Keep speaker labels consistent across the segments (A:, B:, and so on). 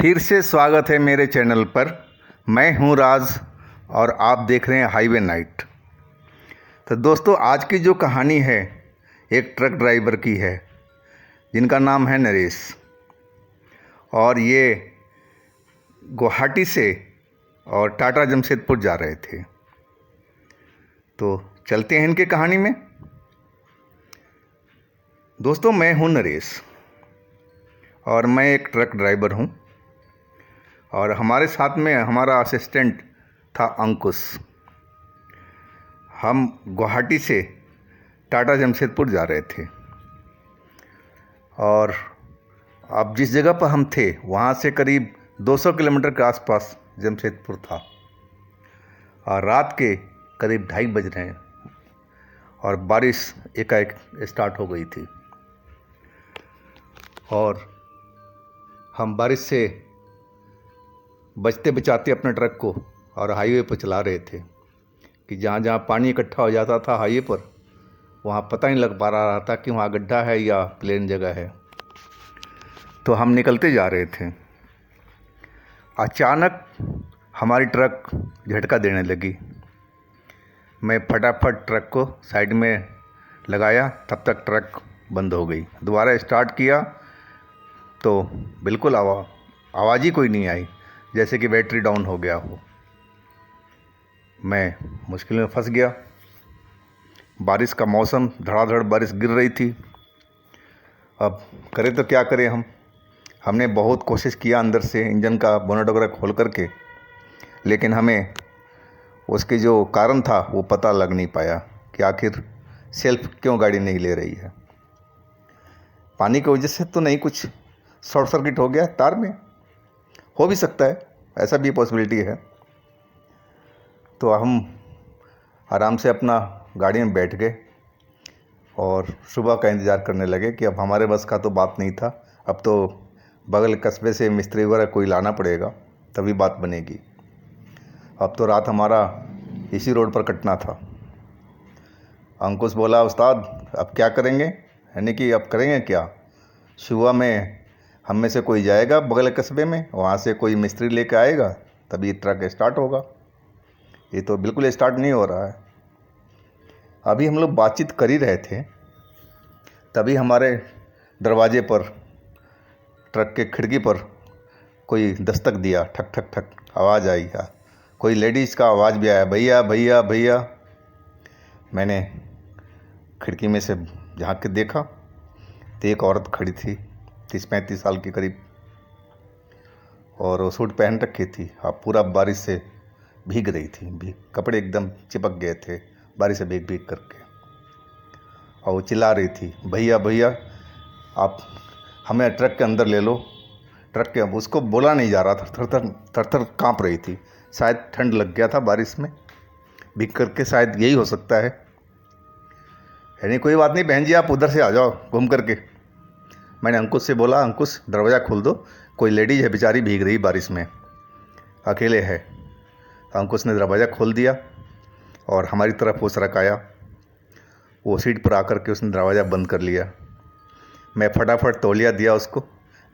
A: फिर से स्वागत है मेरे चैनल पर। मैं हूं राज और आप देख रहे हैं हाईवे नाइट। तो दोस्तों, आज की जो कहानी है एक ट्रक ड्राइवर की है जिनका नाम है नरेश, और ये गुवाहाटी से और टाटा जमशेदपुर जा रहे थे। तो चलते हैं इनके कहानी में। दोस्तों, मैं हूं नरेश और मैं एक ट्रक ड्राइवर हूं, और हमारे साथ में हमारा असिस्टेंट था अंकुश। हम गुवाहाटी से टाटा जमशेदपुर जा रहे थे, और अब जिस जगह पर हम थे वहाँ से करीब 200 किलोमीटर के आसपास जमशेदपुर था, और रात के करीब 2:30 बज रहे हैं और बारिश एकाएक स्टार्ट हो गई थी। और हम बारिश से बचते बचाते अपने ट्रक को और हाईवे पर चला रहे थे कि जहाँ जहाँ पानी इकट्ठा हो जाता था हाईवे पर, वहाँ पता नहीं लग पा रहा था कि वहाँ गड्ढा है या प्लेन जगह है। तो हम निकलते जा रहे थे। अचानक हमारी ट्रक झटका देने लगी। मैं फटाफट ट्रक को साइड में लगाया, तब तक ट्रक बंद हो गई। दोबारा स्टार्ट किया तो बिल्कुल आवाज़ ही कोई नहीं आई, जैसे कि बैटरी डाउन हो गया हो। मैं मुश्किल में फंस गया। बारिश का मौसम, धड़ाधड़ बारिश गिर रही थी। अब करें तो क्या करें हमने बहुत कोशिश किया अंदर से इंजन का बोनट वगैरह खोल करके, लेकिन हमें उसके जो कारण था वो पता लग नहीं पाया कि आखिर सेल्फ क्यों गाड़ी नहीं ले रही है। पानी की वजह से तो नहीं, कुछ शॉर्ट सर्किट हो गया तार में, हो भी सकता है, ऐसा भी पॉसिबिलिटी है। तो हम आराम से अपना गाड़ी में बैठ गए और सुबह का इंतज़ार करने लगे कि अब हमारे बस का तो बात नहीं था। अब तो बगल कस्बे से मिस्त्री वगैरह कोई लाना पड़ेगा, तभी बात बनेगी। अब तो रात हमारा इसी रोड पर कटना था। अंकुश बोला, उस्ताद अब क्या करेंगे, यानी कि अब करेंगे क्या? सुबह में हम में से कोई जाएगा बगल कस्बे में, वहाँ से कोई मिस्त्री लेकर आएगा, तभी ट्रक स्टार्ट होगा। ये तो बिल्कुल स्टार्ट नहीं हो रहा है। अभी हम लोग बातचीत कर ही रहे थे, तभी हमारे दरवाजे पर, ट्रक के खिड़की पर कोई दस्तक दिया। ठक ठक ठक आवाज़ आई। कोई लेडीज़ का आवाज़ भी आया, भैया भैया भैया। मैंने खिड़की में से झाँक के देखा तो एक औरत खड़ी थी, 30-35 साल के करीब, और वो सूट पहन रखी थी। पूरा बारिश से भीग रही थी, कपड़े एकदम चिपक गए थे बारिश से भीग भीग करके। और वो चिल्ला रही थी, भैया भैया आप हमें ट्रक के अंदर ले लो। ट्रक के, उसको बोला नहीं जा रहा था, थर थर काँप रही थी। शायद ठंड लग गया था बारिश में भीग करके, शायद यही हो सकता है। यानी कोई बात नहीं बहन जी, आप उधर से आ जाओ घूम करके। मैंने अंकुश से बोला, अंकुश दरवाज़ा खोल दो, कोई लेडीज है बेचारी, भीग रही बारिश में, अकेले है। अंकुश ने दरवाज़ा खोल दिया और हमारी तरफ वो सरकाया। वो सीट पर आकर के उसने दरवाज़ा बंद कर लिया। मैं फटाफट तौलिया दिया उसको,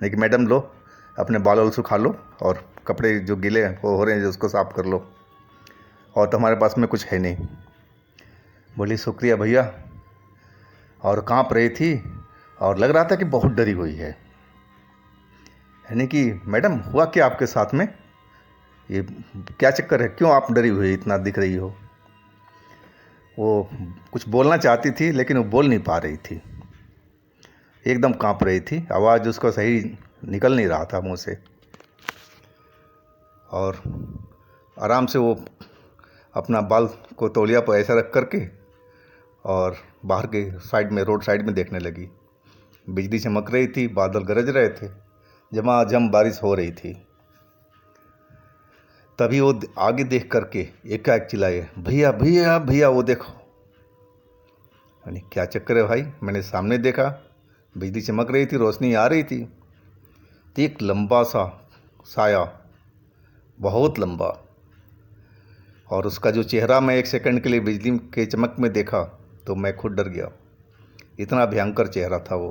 A: लेकिन मैडम लो अपने बाल वाल सुखा लो, और कपड़े जो गीले वो हो रहे हैं उसको साफ़ कर लो, और तुम्हारे पास में कुछ है नहीं। बोली, शुक्रिया भैया। और काँप रही थी और लग रहा था कि बहुत डरी हुई है। यानी कि मैडम हुआ क्या आपके साथ में, ये क्या चक्कर है, क्यों आप डरी हुई इतना दिख रही हो? वो कुछ बोलना चाहती थी लेकिन वो बोल नहीं पा रही थी, एकदम काँप रही थी, आवाज़ उसको सही निकल नहीं रहा था मुंह से। और आराम से वो अपना बाल को तौलिया पर ऐसा रख करके और बाहर के साइड में, रोड साइड में देखने लगी। बिजली चमक रही थी, बादल गरज रहे थे, झमाझम बारिश हो रही थी। तभी वो आगे देख करके एकाएक चिल्लाए, भैया भैया भैया वो देखो। यानी क्या चक्कर है भाई? मैंने सामने देखा, बिजली चमक रही थी, रोशनी आ रही थी, तो एक लंबा सा साया, बहुत लंबा, और उसका जो चेहरा मैं 1 सेकंड के लिए बिजली के चमक में देखा तो मैं खुद डर गया। इतना भयंकर चेहरा था वो।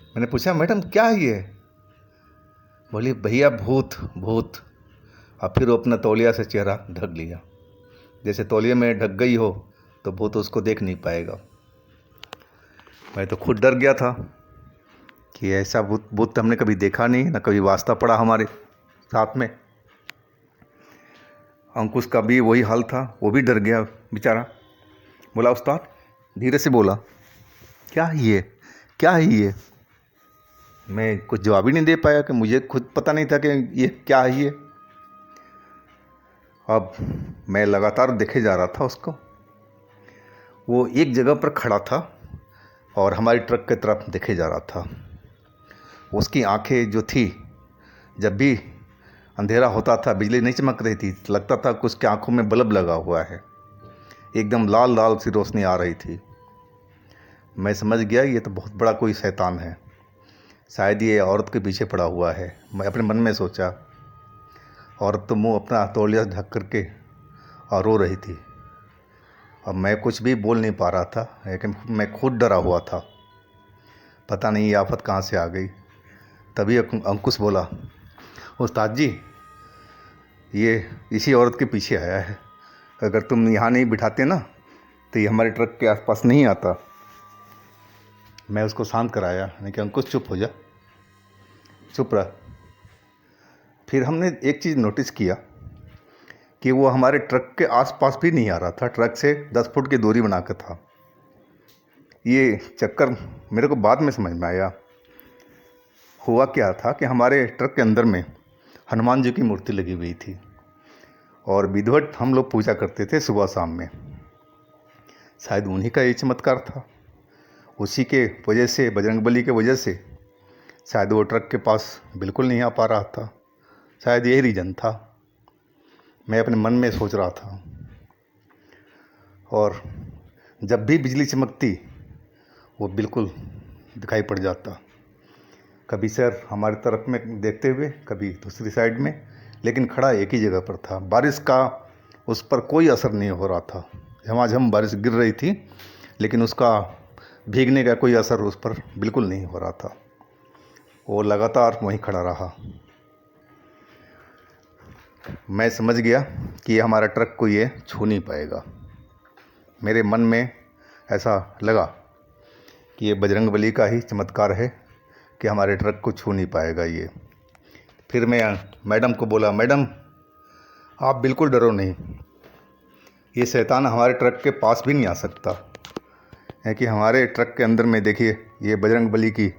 A: मैंने पूछा, मैडम क्या है ये? बोली भैया भूत भूत। अब फिर वो अपना तौलिया से चेहरा ढक लिया, जैसे तौलिया में ढक गई हो तो भूत उसको देख नहीं पाएगा। मैं तो खुद डर गया था कि ऐसा भूत भूत तो हमने कभी देखा नहीं, ना कभी वास्ता पड़ा हमारे साथ में। अंकुश का भी वही हाल था, वो भी डर गया बेचारा। बोला उस्ताद, धीरे से बोला, क्या है ये, क्या है ये। मैं कुछ जवाब ही नहीं दे पाया कि मुझे खुद पता नहीं था कि ये क्या है ये। अब मैं लगातार देखे जा रहा था उसको। वो एक जगह पर खड़ा था और हमारी ट्रक की तरफ देखे जा रहा था। उसकी आंखें जो थी, जब भी अंधेरा होता था, बिजली नहीं चमक रही थी, लगता था कि उसकी आंखों में बल्ब लगा हुआ है, एकदम लाल लाल सी रोशनी आ रही थी। मैं समझ गया ये तो बहुत बड़ा कोई शैतान है, शायद ये औरत के पीछे पड़ा हुआ है। मैं अपने मन में सोचा। औरत तो मुंह अपना तौलिया ढक करके और रो रही थी। अब मैं कुछ भी बोल नहीं पा रहा था, लेकिन मैं खुद डरा हुआ था। पता नहीं ये आफत कहाँ से आ गई। तभी अंकुश बोला, उस्ताद जी, ये इसी औरत के पीछे आया है। अगर तुम यहाँ नहीं बिठाते ना तो ये हमारे ट्रक के आसपास नहीं आता। मैं उसको शांत कराया, नहीं कि अंकुश चुप हो जा, चुप रह। फिर हमने एक चीज़ नोटिस किया कि वो हमारे ट्रक के आसपास भी नहीं आ रहा था, ट्रक से 10 फुट की दूरी बना कर था। ये चक्कर मेरे को बाद में समझ में आया। हुआ क्या था कि हमारे ट्रक के अंदर में हनुमान जी की मूर्ति लगी हुई थी और विधिवत हम लोग पूजा करते थे सुबह शाम में। शायद उन्हीं का ये चमत्कार था। उसी के वजह से, बजरंगबली के वजह से शायद वो ट्रक के पास बिल्कुल नहीं आ पा रहा था। शायद यही रीज़न था, मैं अपने मन में सोच रहा था। और जब भी बिजली चमकती वो बिल्कुल दिखाई पड़ जाता, कभी सर हमारी तरफ में देखते हुए, कभी दूसरी साइड में, लेकिन खड़ा एक ही जगह पर था। बारिश का उस पर कोई असर नहीं हो रहा था। झमाझम बारिश गिर रही थी, लेकिन उसका भीगने का कोई असर उस पर बिल्कुल नहीं हो रहा था। वो लगातार वहीं खड़ा रहा। मैं समझ गया कि ये हमारा ट्रक को ये छू नहीं पाएगा। मेरे मन में ऐसा लगा कि ये बजरंगबली का ही चमत्कार है कि हमारे ट्रक को छू नहीं पाएगा ये। फिर मैं मैडम को बोला, मैडम आप बिल्कुल डरो नहीं, ये शैतान हमारे ट्रक के पास भी नहीं आ सकता है। कि हमारे ट्रक के अंदर में देखिए ये बजरंगबली की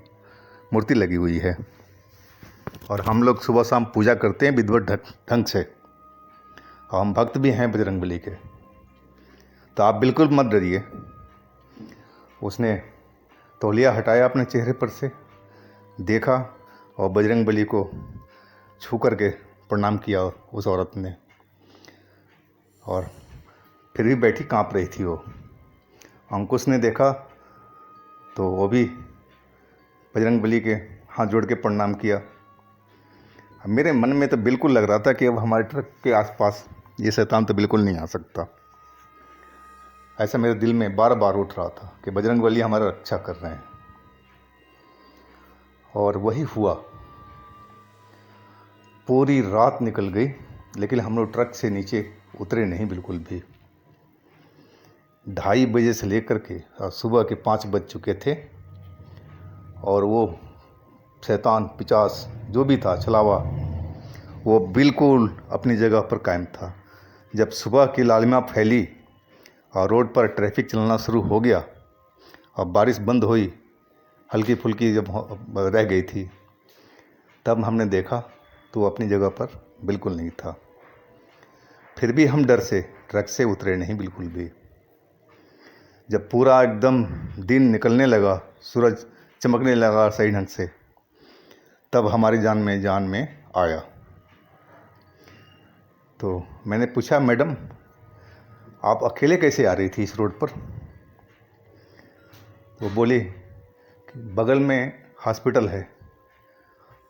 A: मूर्ति लगी हुई है और हम लोग सुबह शाम पूजा करते हैं विधिवत ढंग से, और हम भक्त भी हैं बजरंगबली के, तो आप बिल्कुल मत डरिए। उसने तौलिया हटाया अपने चेहरे पर से, देखा और बजरंगबली को छू करके प्रणाम किया उस औरत ने। और फिर भी बैठी कांप रही थी वो। अंकुश ने देखा तो वो भी बजरंगबली के हाथ जोड़ के प्रणाम किया। मेरे मन में तो बिल्कुल लग रहा था कि अब हमारे ट्रक के आसपास ये शैतान तो बिल्कुल नहीं आ सकता। ऐसा मेरे दिल में बार बार उठ रहा था कि बजरंगबली हमारा रक्षा कर रहे हैं। और वही हुआ। पूरी रात निकल गई, लेकिन हम लोग ट्रक से नीचे उतरे नहीं बिल्कुल भी। 2:30 बजे से लेकर के सुबह के 5 बज चुके थे और वो शैतान पिचास जो भी था, छलावा, वो बिल्कुल अपनी जगह पर कायम था। जब सुबह की लालिमा फैली और रोड पर ट्रैफिक चलना शुरू हो गया और बारिश बंद हुई, हल्की फुल्की जब रह गई थी, तब हमने देखा तो वो अपनी जगह पर बिल्कुल नहीं था। फिर भी हम डर से ट्रक से उतरे नहीं बिल्कुल भी। जब पूरा एकदम दिन निकलने लगा, सूरज चमकने लगा सही ढंग से, तब हमारी जान में आया। तो मैंने पूछा, मैडम आप अकेले कैसे आ रही थी इस रोड पर? वो बोली कि बगल में हॉस्पिटल है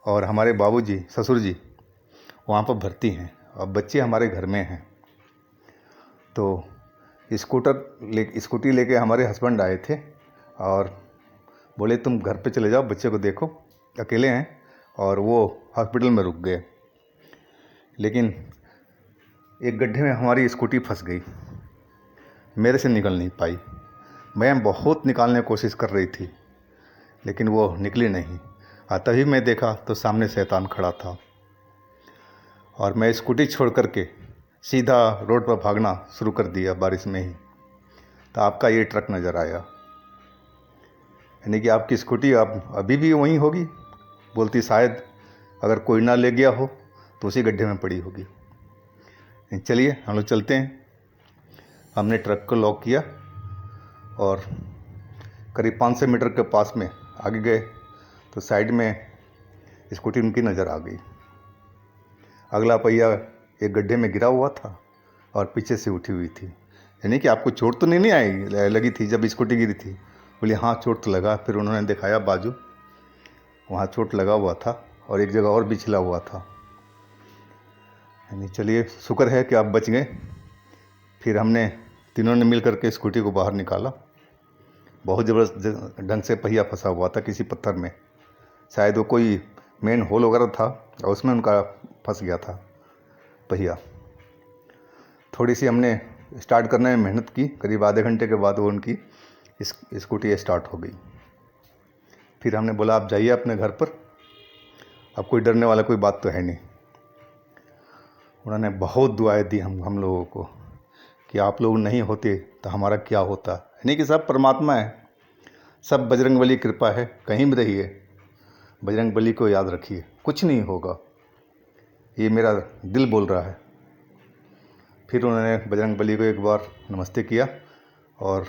A: और हमारे बाबूजी, ससुर जी वहाँ पर भर्ती हैं और बच्चे हमारे घर में हैं। तो स्कूटी लेके हमारे हस्बैंड आए थे और बोले तुम घर पे चले जाओ, बच्चे को देखो, अकेले हैं और वो हॉस्पिटल में रुक गए। लेकिन एक गड्ढे में हमारी स्कूटी फंस गई, मेरे से निकल नहीं पाई। मैं बहुत निकालने की कोशिश कर रही थी लेकिन वो निकली नहीं। तभी मैं देखा तो सामने शैतान खड़ा था और मैं स्कूटी छोड़ करके सीधा रोड पर भागना शुरू कर दिया बारिश में ही। तो आपका ये ट्रक नज़र आया, यानी कि आपकी स्कूटी अब अभी भी वहीं होगी। बोलती शायद अगर कोई ना ले गया हो तो उसी गड्ढे में पड़ी होगी। चलिए हम लोग चलते हैं। हमने ट्रक को लॉक किया और करीब 500 मीटर के पास में आगे गए तो साइड में स्कूटी उनकी नज़र आ गई। अगला पहिया एक गड्ढे में गिरा हुआ था और पीछे से उठी हुई थी। यानी कि आपको चोट तो नहीं आई लगी थी जब स्कूटी गिरी थी? बोले हाँ चोट तो लगा। फिर उन्होंने दिखाया बाजू, वहाँ चोट लगा हुआ था और एक जगह और भी छिला हुआ था। यानी चलिए शुक्र है कि आप बच गए। फिर हमने तीनों ने मिल करके स्कूटी को बाहर निकाला। बहुत ज़बरदस्त ढंग से पहिया फंसा हुआ था किसी पत्थर में, शायद वो कोई मेन होल वगैरह था और उसमें उनका फंस गया था पहिया। थोड़ी सी हमने स्टार्ट करने में मेहनत की, करीब आधे घंटे के बाद वो उनकी स्कूटी स्टार्ट हो गई। फिर हमने बोला आप जाइए अपने घर पर, अब कोई डरने वाला कोई बात तो है नहीं। उन्होंने बहुत दुआएं दी हम लोगों को कि आप लोग नहीं होते तो हमारा क्या होता। यानी कि सब परमात्मा है, सब बजरंगबली की कृपा है। कहीं भी रहिए बजरंगबली को याद रखिए, कुछ नहीं होगा, ये मेरा दिल बोल रहा है। फिर उन्होंने बजरंगबली को एक बार नमस्ते किया और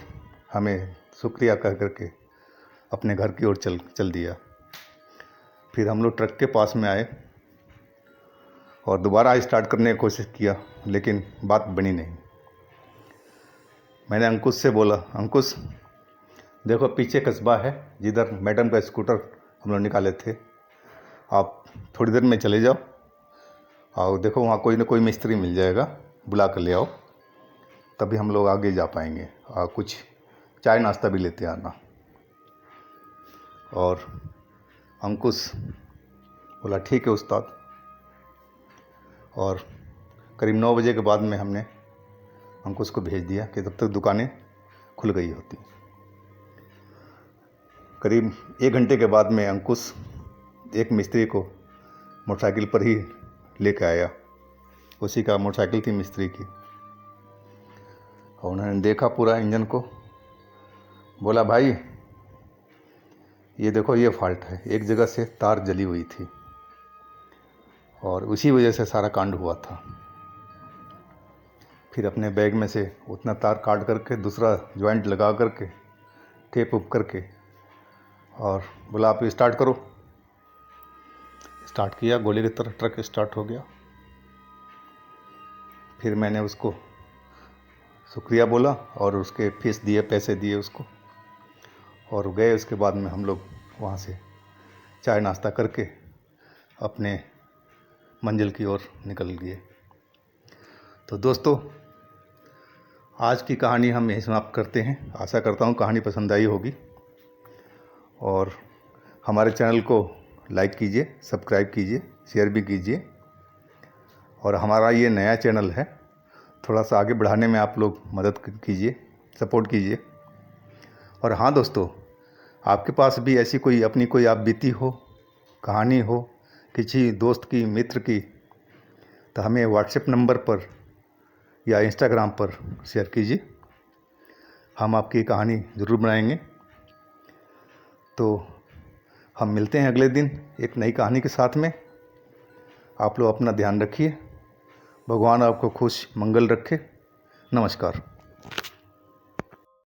A: हमें शुक्रिया कह करके अपने घर की ओर चल दिया। फिर हम लोग ट्रक के पास में आए और दोबारा स्टार्ट करने की कोशिश किया लेकिन बात बनी नहीं। मैंने अंकुश से बोला, अंकुश देखो पीछे कस्बा है जिधर मैडम का स्कूटर हम लोग निकाले थे, आप थोड़ी देर में चले जाओ और देखो वहाँ कोई ना कोई मिस्त्री मिल जाएगा, बुला कर ले आओ, तभी हम लोग आगे जा पाएंगे। और कुछ चाय नाश्ता भी लेते आना। और अंकुश बोला ठीक है उस्ताद। और करीब 9 बजे के बाद में हमने अंकुश को भेज दिया कि तब तक दुकानें खुल गई होती। करीब 1 घंटे के बाद में अंकुश एक मिस्त्री को मोटरसाइकिल पर ही लेकर आया, उसी का मोटरसाइकिल थी मिस्त्री की। और उन्होंने देखा पूरा इंजन को, बोला भाई ये देखो ये फॉल्ट है, एक जगह से तार जली हुई थी और उसी वजह से सारा कांड हुआ था। फिर अपने बैग में से उतना तार काट करके दूसरा जॉइंट लगा करके टेप उप करके और बोला आप स्टार्ट करो। स्टार्ट किया, गोले की तरह ट्रक स्टार्ट हो गया। फिर मैंने उसको शुक्रिया बोला और उसके फीस दिए, पैसे दिए उसको और गए। उसके बाद में हम लोग वहाँ से चाय नाश्ता करके अपने मंजिल की ओर निकल गए। तो दोस्तों आज की कहानी हम यहीं समाप्त करते हैं। आशा करता हूँ कहानी पसंद आई होगी और हमारे चैनल को लाइक कीजिए, सब्सक्राइब कीजिए, शेयर भी कीजिए। और हमारा ये नया चैनल है, थोड़ा सा आगे बढ़ाने में आप लोग मदद कीजिए, सपोर्ट कीजिए। और हाँ दोस्तों, आपके पास भी ऐसी कोई अपनी कोई आप बीती हो, कहानी हो किसी दोस्त की, मित्र की, तो हमें व्हाट्सएप नंबर पर या इंस्टाग्राम पर शेयर कीजिए, हम आपकी कहानी ज़रूर बनाएंगे। तो हम मिलते हैं अगले दिन एक नई कहानी के साथ में। आप लोग अपना ध्यान रखिए, भगवान आपको खुश मंगल रखे। नमस्कार।